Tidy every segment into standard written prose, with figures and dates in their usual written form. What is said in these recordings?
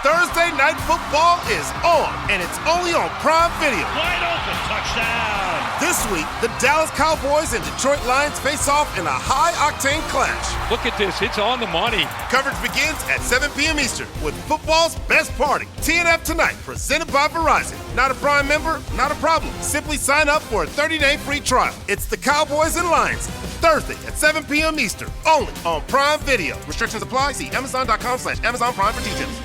Thursday Night Football is on, and it's only on Prime Video. Wide open, touchdown. This week, the Dallas Cowboys and Detroit Lions face off in a high-octane clash. Look at this, it's on the money. Coverage begins at 7 p.m. Eastern with football's best party. TNF Tonight, presented by Verizon. Not a Prime member? Not a problem. Simply sign up for a 30-day free trial. It's the Cowboys and Lions, Thursday at 7 p.m. Eastern, only on Prime Video. Restrictions apply. See Amazon.com/Amazon Prime for details.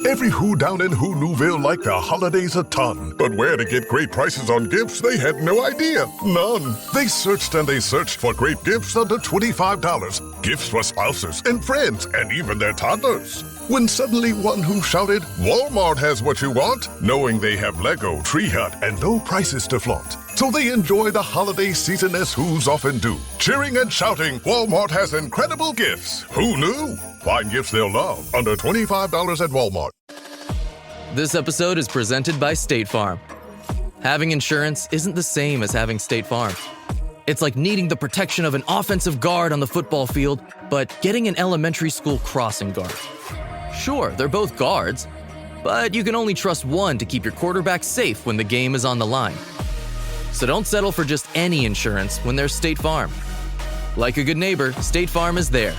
Every Who down in Who Newville liked the holidays a ton. But where to get great prices on gifts, they had no idea. None. They searched and they searched for great gifts under $25. Gifts for spouses and friends and even their toddlers. When suddenly one Who shouted, Walmart has what you want, knowing they have Lego, Tree Hut, and low prices to flaunt. So they enjoy the holiday season as Who's often do. Cheering and shouting, Walmart has incredible gifts. Who knew? Find gifts they'll love under $25 at Walmart. This episode is presented by State Farm. Having insurance isn't the same as having State Farm. It's like needing the protection of an offensive guard on the football field, but getting an elementary school crossing guard. Sure, they're both guards, but you can only trust one to keep your quarterback safe when the game is on the line. So don't settle for just any insurance when there's State Farm. Like a good neighbor, State Farm is there.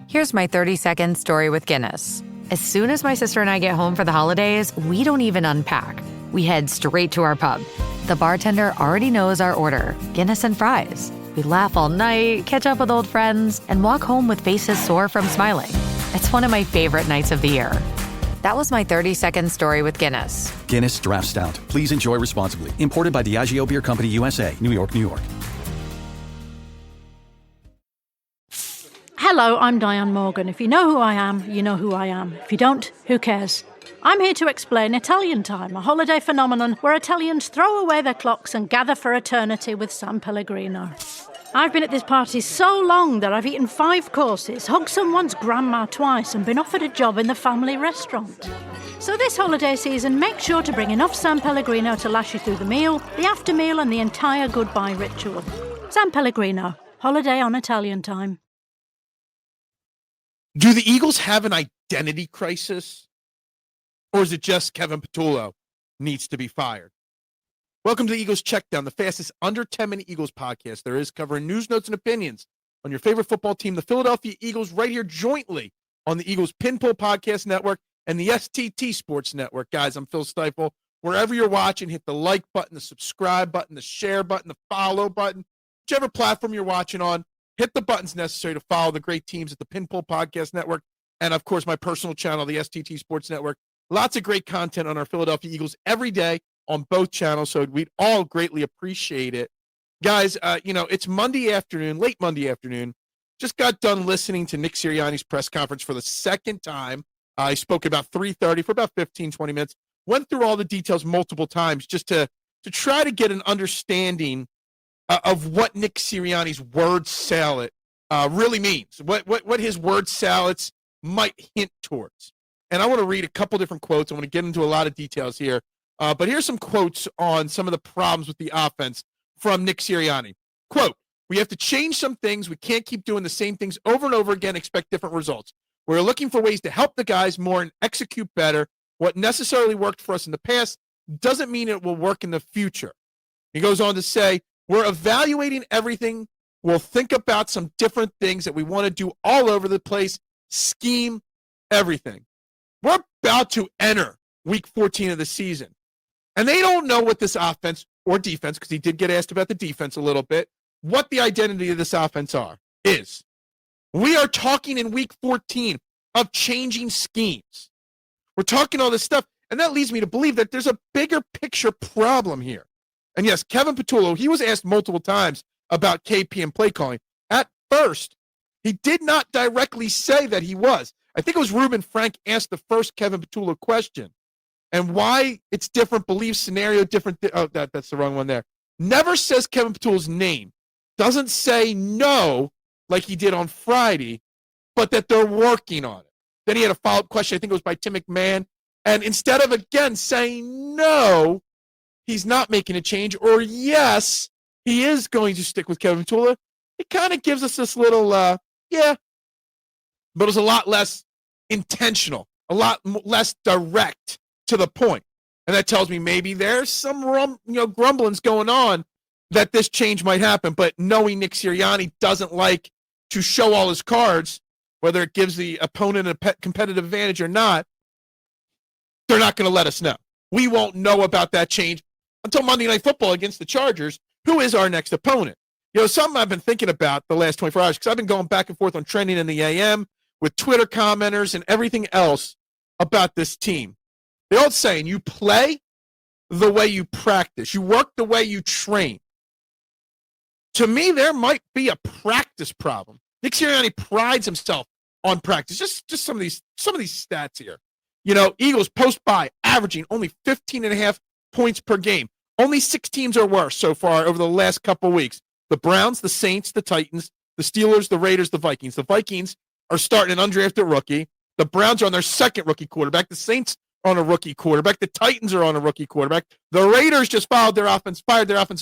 Here's my 30-second story with Guinness. As soon as my sister and I get home for the holidays, we don't even unpack. We head straight to our pub. The bartender already knows our order, Guinness and fries. We laugh all night, catch up with old friends, and walk home with faces sore from smiling. It's one of my favorite nights of the year. That was my 30-second story with Guinness. Guinness Draft Stout. Please enjoy responsibly. Imported by Diageo Beer Company, USA, New York, New York. Hello, I'm Diane Morgan. If you know who I am, you know who I am. If you don't, who cares? I'm here to explain Italian Time, a holiday phenomenon where Italians throw away their clocks and gather for eternity with San Pellegrino. I've been at this party so long that I've eaten 5 courses, hugged someone's grandma twice, and been offered a job in the family restaurant. So this holiday season, make sure to bring enough San Pellegrino to last you through the meal, the after meal, and the entire goodbye ritual. San Pellegrino, holiday on Italian Time. Do the Eagles have an identity crisis? Or is it just Kevin Patullo needs to be fired? Welcome to the Eagles Checkdown, the fastest under 10-minute Eagles podcast there is, covering news, notes, and opinions on your favorite football team, the Philadelphia Eagles, right here jointly on the Eagles Pinpull Podcast Network and the STT Sports Network. Guys, I'm Phil Stiefel. Wherever you're watching, hit the like button, the subscribe button, the share button, the follow button, whichever platform you're watching on. Hit the buttons necessary to follow the great teams at the Pinpull Podcast Network and, of course, my personal channel, the STT Sports Network. Lots of great content on our Philadelphia Eagles every day on both channels, so we'd all greatly appreciate it. Guys, it's Monday afternoon, late Monday afternoon. Just got done listening to Nick Sirianni's press conference for the second time. I spoke about 3:30 for about 15, 20 minutes. Went through all the details multiple times just to try to get an understanding of what Nick Sirianni's word salad really means, what his word salads might hint towards. And I want to read a couple different quotes. I want to get into a lot of details here. But here's some quotes on some of the problems with the offense from Nick Sirianni. Quote, "We have to change some things. We can't keep doing the same things over and over again, expect different results. We're looking for ways to help the guys more and execute better. What necessarily worked for us in the past doesn't mean it will work in the future." He goes on to say, "We're evaluating everything. We'll think about some different things that we want to do all over the place, scheme, everything." We're about to enter week 14 of the season. And they don't know what this offense or defense, because he did get asked about the defense a little bit, what the identity of this offense is. We are talking in week 14 of changing schemes. We're talking all this stuff, and that leads me to believe that there's a bigger picture problem here. And yes, Kevin Patullo, he was asked multiple times about KP and play calling. At first, he did not directly say that he was. I think it was Ruben Frank asked the first Kevin Patullo question. And why it's different belief scenario, different. That's the wrong one there. Never says Kevin Patullo's name. Doesn't say no like he did on Friday, but that they're working on it. Then he had a follow-up question. I think it was by Tim McMahon. And instead of, again, saying no, he's not making a change, or yes, he is going to stick with Kevin Patullo, it kind of gives us this little, but it was a lot less intentional, a lot less direct to the point. And that tells me maybe there's some grumblings going on that this change might happen. But knowing Nick Sirianni doesn't like to show all his cards, whether it gives the opponent a competitive advantage or not, they're not going to let us know. We won't know about that change until Monday Night Football against the Chargers, who is our next opponent. Something I've been thinking about the last 24 hours, because I've been going back and forth on trending in the AM with Twitter commenters and everything else about this team. The old saying, you play the way you practice. You work the way you train. To me, there might be a practice problem. Nick Sirianni prides himself on practice. Just some of these stats here. Eagles post-bye averaging only 15.5 points per game. Only 6 teams are worse so far over the last couple weeks. The Browns, the Saints, the Titans, the Steelers, the Raiders, the Vikings. The Vikings are starting an undrafted rookie. The Browns are on their second rookie quarterback. The Saints are on a rookie quarterback. The Titans are on a rookie quarterback. The Raiders just fired their offensive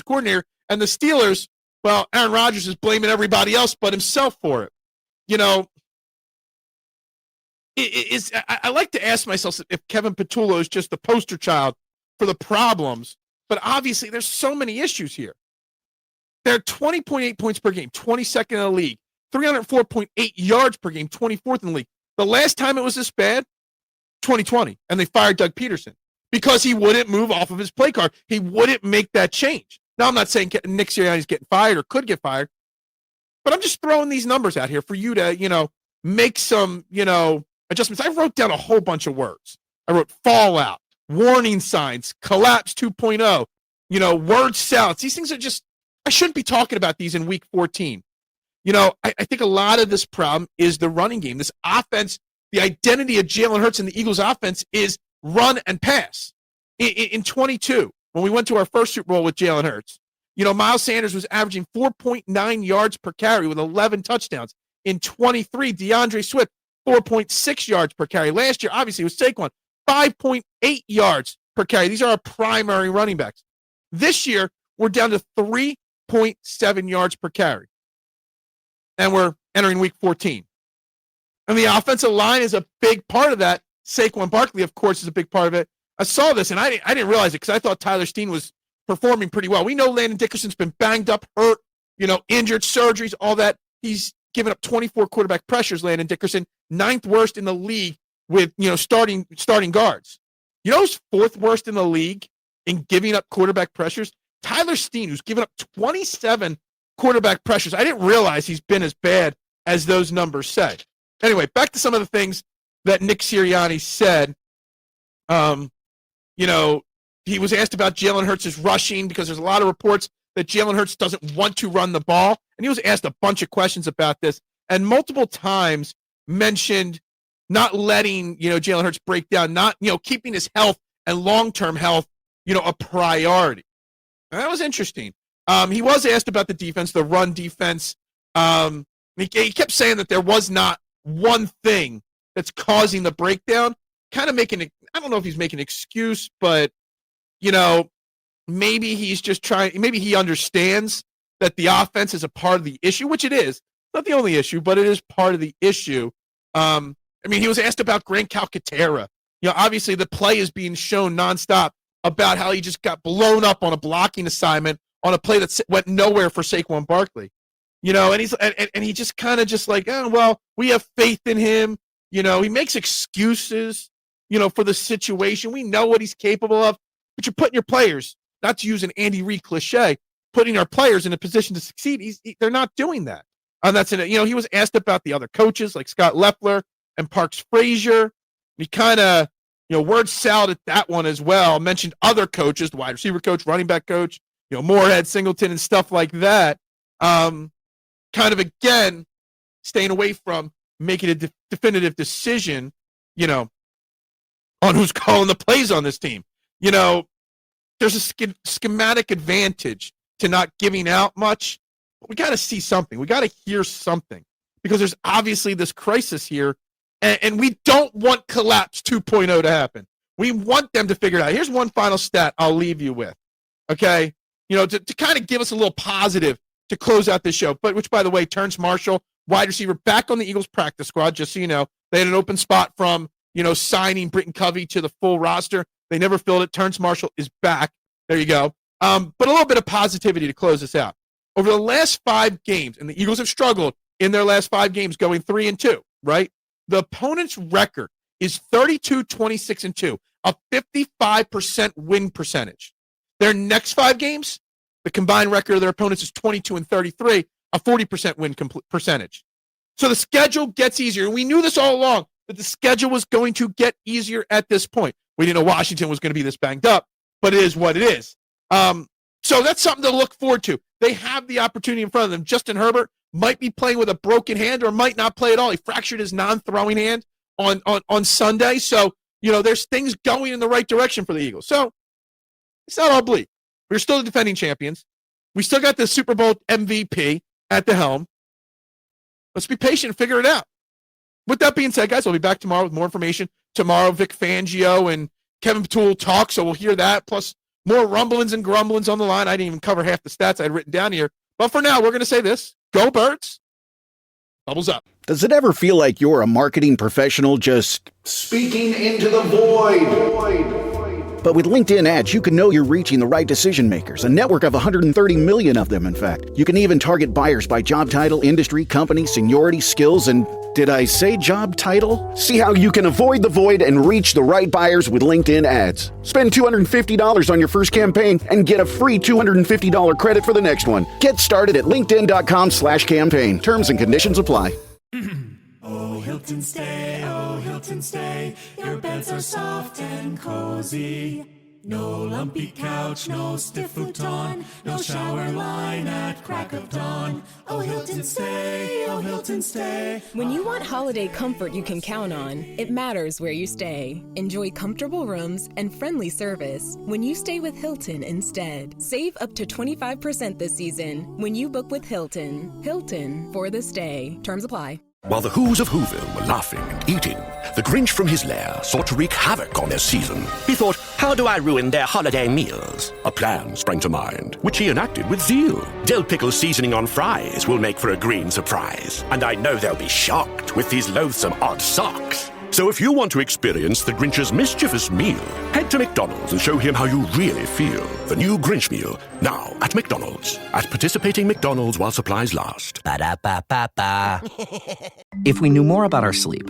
coordinator. And the Steelers, well, Aaron Rodgers is blaming everybody else but himself for it. I like to ask myself if Kevin Petullo is just the poster child for the problems, but obviously there's so many issues here. They're 20.8 points per game, 22nd in the league, 304.8 yards per game, 24th in the league. The last time it was this bad, 2020, and they fired Doug Peterson because he wouldn't move off of his play card. He wouldn't make that change. Now, I'm not saying Nick Sirianni's getting fired or could get fired, but I'm just throwing these numbers out here for you to, make some, adjustments. I wrote down a whole bunch of words. I wrote fallout, warning signs, collapse 2.0, word salads. These things are just, I shouldn't be talking about these in week 14. I think a lot of this problem is the running game. This offense, the identity of Jalen Hurts and the Eagles offense is run and pass. In 22, when we went to our first Super Bowl with Jalen Hurts, Miles Sanders was averaging 4.9 yards per carry with 11 touchdowns. In 23, DeAndre Swift, 4.6 yards per carry. Last year, obviously, it was Saquon, 5.8 yards per carry. These are our primary running backs. This year, we're down to 3.7 yards per carry. And we're entering week 14. And the offensive line is a big part of that. Saquon Barkley, of course, is a big part of it. I saw this, and I didn't realize it because I thought Tyler Steen was performing pretty well. We know Landon Dickerson's been banged up, hurt, injured, surgeries, all that. He's given up 24 quarterback pressures, Landon Dickerson, 9th worst in the league with, starting guards. Who's 4th worst in the league in giving up quarterback pressures? Tyler Steen, who's given up 27 quarterback pressures. I didn't realize he's been as bad as those numbers say. Anyway, back to some of the things that Nick Sirianni said. He was asked about Jalen Hurts' rushing because there's a lot of reports that Jalen Hurts doesn't want to run the ball. And he was asked a bunch of questions about this and multiple times mentioned not letting, Jalen Hurts break down, not, keeping his health and long-term health, a priority. And that was interesting. He was asked about the defense, the run defense. He kept saying that there was not one thing that's causing the breakdown, kind of making it, I don't know if he's making an excuse, but, maybe he's just maybe he understands that the offense is a part of the issue, which it is. Not the only issue, but it is part of the issue. He was asked about Grant Calcaterra. Obviously the play is being shown nonstop about how he just got blown up on a blocking assignment on a play that went nowhere for Saquon Barkley. And he just kind of just like, oh, well, we have faith in him. He makes excuses, for the situation. We know what he's capable of, but you're putting your players, not to use an Andy Reid cliche, putting our players in a position to succeed. They're not doing that. That's in it. He was asked about the other coaches like Scott Loeffler and Parks Frazier. He kind of, word salad at that one as well. Mentioned other coaches, the wide receiver coach, running back coach, Moorhead, Singleton, and stuff like that. Kind of, again, staying away from making a definitive decision, on who's calling the plays on this team. There's a schematic advantage to not giving out much, but we got to see something. We got to hear something because there's obviously this crisis here, and we don't want collapse 2.0 to happen. We want them to figure it out. Here's one final stat I'll leave you with, okay? To kind of give us a little positive to close out this show, but which, by the way, Terrence Marshall wide receiver, back on the Eagles practice squad, just so you know. They had an open spot from, signing Britton Covey to the full roster. They never filled it. Terrence Marshall is back. There you go. But a little bit of positivity to close this out. Over the last 5 games, and the Eagles have struggled in their last 5 games going 3-2, right? The opponent's record is 32-26-2, a 55% win percentage. Their next 5 games, the combined record of their opponents is 22-33, a 40% win percentage. So the schedule gets easier. And we knew this all along, that the schedule was going to get easier at this point. We didn't know Washington was going to be this banged up, but it is what it is. So that's something to look forward to. They have the opportunity in front of them. Justin Herbert might be playing with a broken hand or might not play at all. He fractured his non-throwing hand on Sunday. So, there's things going in the right direction for the Eagles. So it's not all bleak. We're still the defending champions. We still got the Super Bowl MVP at the helm. Let's be patient and figure it out. With that being said, guys, I'll be back tomorrow with more information. Tomorrow, Vic Fangio and Kevin Patul talk, so we'll hear that, plus more rumblings and grumblings on the line. I didn't even cover half the stats I had written down here. But for now, we're going to say this. Go Birds. Bubbles up. Does it ever feel like you're a marketing professional just speaking into the void? But with LinkedIn ads, you can know you're reaching the right decision makers, a network of 130 million of them, in fact. You can even target buyers by job title, industry, company, seniority, skills, and did I say job title? See how you can avoid the void and reach the right buyers with LinkedIn ads. Spend $250 on your first campaign and get a free $250 credit for the next one. Get started at linkedin.com/campaign. Terms and conditions apply. Oh, Hilton stay, your beds are soft and cozy. No lumpy couch, no stiff futon, no shower line at crack of dawn. Oh, Hilton stay. When you want holiday comfort you can count on, it matters where you stay. Enjoy comfortable rooms and friendly service when you stay with Hilton instead. Save up to 25% this season when you book with Hilton. Hilton for the stay. Terms apply. While the Who's of Whoville were laughing and eating, the Grinch from his lair sought to wreak havoc on their season. He thought, how do I ruin their holiday meals? A plan sprang to mind, which he enacted with zeal. Dill pickle seasoning on fries will make for a green surprise, and I know they'll be shocked with these loathsome odd socks. So if you want to experience the Grinch's mischievous meal, head to McDonald's and show him how you really feel. The new Grinch meal, now at McDonald's. At participating McDonald's while supplies last. Ba-da-ba-ba-ba. If we knew more about our sleep,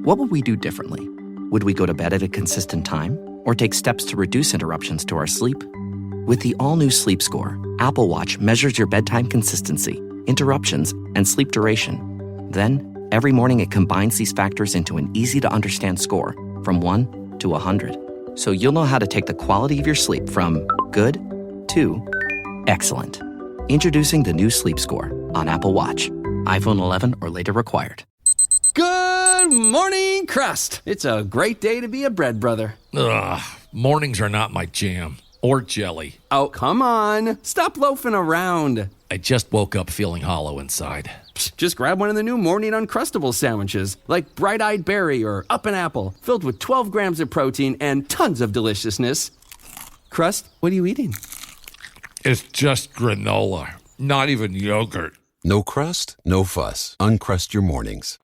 what would we do differently? Would we go to bed at a consistent time or take steps to reduce interruptions to our sleep? With the all-new Sleep Score, Apple Watch measures your bedtime consistency, interruptions, and sleep duration. Then, every morning it combines these factors into an easy-to-understand score from 1 to 100. So you'll know how to take the quality of your sleep from good to excellent. Introducing the new Sleep Score on Apple Watch. iPhone 11 or later required. Good morning, Crust. It's a great day to be a bread brother. Ugh, mornings are not my jam. Or jelly. Oh, come on. Stop loafing around. I just woke up feeling hollow inside. Just grab one of the new Morning Uncrustables sandwiches, like Bright Eyed Berry or Up an Apple, filled with 12 grams of protein and tons of deliciousness. Crust, what are you eating? It's just granola, not even yogurt. No crust, no fuss. Uncrust your mornings.